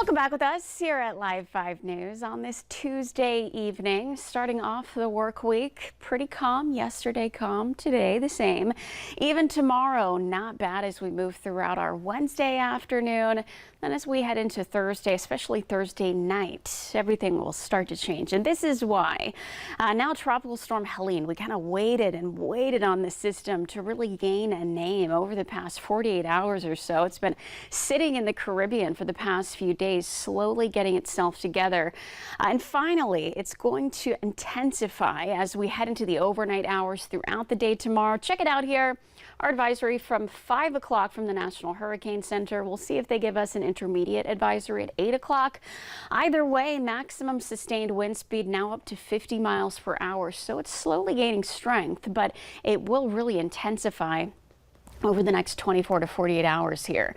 Welcome back with us here at Live 5 News on this Tuesday evening. Starting off the work week, pretty calm. Yesterday calm, today the same. Even tomorrow, not bad as we move throughout our Wednesday afternoon. Then as we head into Thursday, especially Thursday night, everything will start to change. And this is why. Now Tropical Storm Helene, we kind of waited on the system to really gain a name over the past 48 hours or so. It's been sitting in the Caribbean for the past few days, slowly getting itself together. And finally, it's going to intensify as we head into the overnight hours throughout the day tomorrow. Check it out here. Our advisory from 5 o'clock from the National Hurricane Center. We'll see if they give us an intermediate advisory at 8 o'clock. Either way, maximum sustained wind speed now up to 50 miles per hour. So it's slowly gaining strength, but it will really intensify over the next 24 to 48 hours here.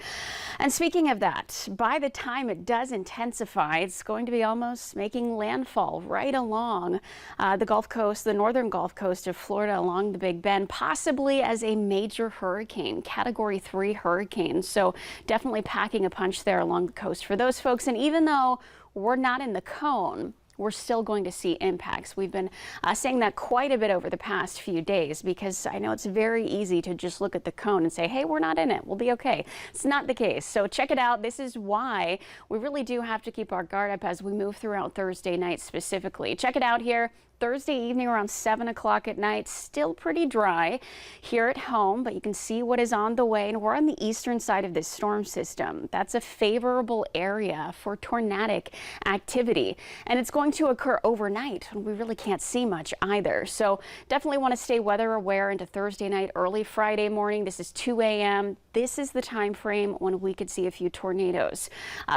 And speaking of that, by the time it does intensify, it's going to be almost making landfall right along the Gulf Coast, the northern Gulf Coast of Florida, along the Big Bend, possibly as a major hurricane, Category 3 hurricane. So definitely packing a punch there along the coast for those folks. And even though we're not in the cone, we're still going to see impacts. We've been saying that quite a bit over the past few days because I know it's very easy to just look at the cone and say, hey, we're not in it, we'll be okay. It's not the case. So check it out. This is why we really do have to keep our guard up as we move throughout Thursday night specifically. Check it out here. Thursday evening around 7 o'clock at night, still pretty dry here at home, but you can see what is on the way. And we're on the eastern side of this storm system. That's a favorable area for tornadic activity. And it's going to occur overnight, and we really can't see much either. So definitely want to stay weather aware into Thursday night, early Friday morning. This is 2 a.m. This is the time frame when we could see a few tornadoes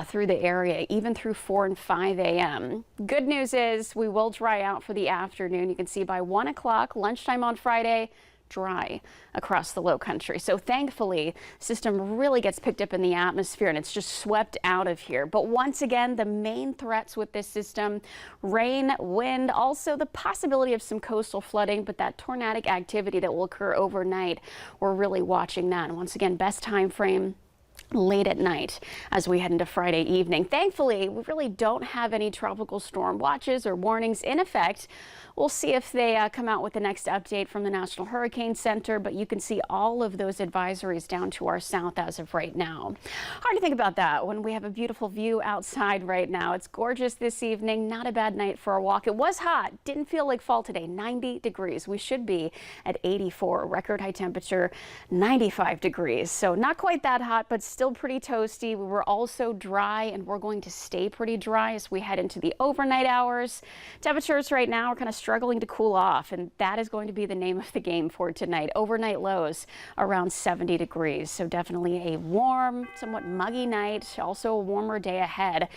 through the area, even through 4 and 5 a.m. Good news is we will dry out for the afternoon. You can see by 1 o'clock, lunchtime on Friday, dry across the low country. So thankfully, system really gets picked up in the atmosphere and it's just swept out of here. But once again, the main threats with this system, rain, wind, also the possibility of some coastal flooding, but that tornadic activity that will occur overnight, we're really watching that. And once again, best time frame late at night as we head into Friday evening. Thankfully, we really don't have any tropical storm watches or warnings in effect. We'll see if they come out with the next update from the National Hurricane Center, but you can see all of those advisories down to our south as of right now. Hard to think about that when we have a beautiful view outside right now. It's gorgeous this evening. Not a bad night for a walk. It was hot. Didn't feel like fall today. 90 degrees. We should be at 84. Record high temperature 95 degrees. So not quite that hot, but still pretty toasty. We were also dry, and we're going to stay pretty dry as we head into the overnight hours. Temperatures right now are kind of struggling to cool off, and that is going to be the name of the game for tonight. Overnight lows around 70 degrees. So definitely a warm, somewhat muggy night. Also a warmer day ahead.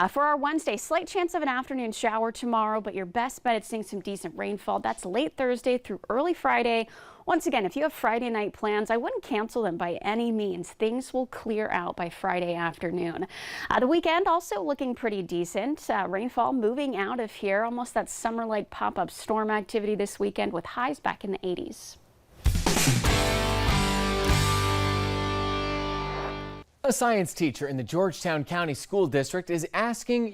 For our Wednesday, slight chance of an afternoon shower tomorrow, but your best bet at seeing some decent rainfall. That's late Thursday through early Friday. Once again, if you have Friday night plans, I wouldn't cancel them by any means. Things will clear out by Friday afternoon. The weekend also looking pretty decent. Rainfall moving out of here. Almost that summer-like pop-up storm activity this weekend with highs back in the 80s. A science teacher in the Georgetown County School District is asking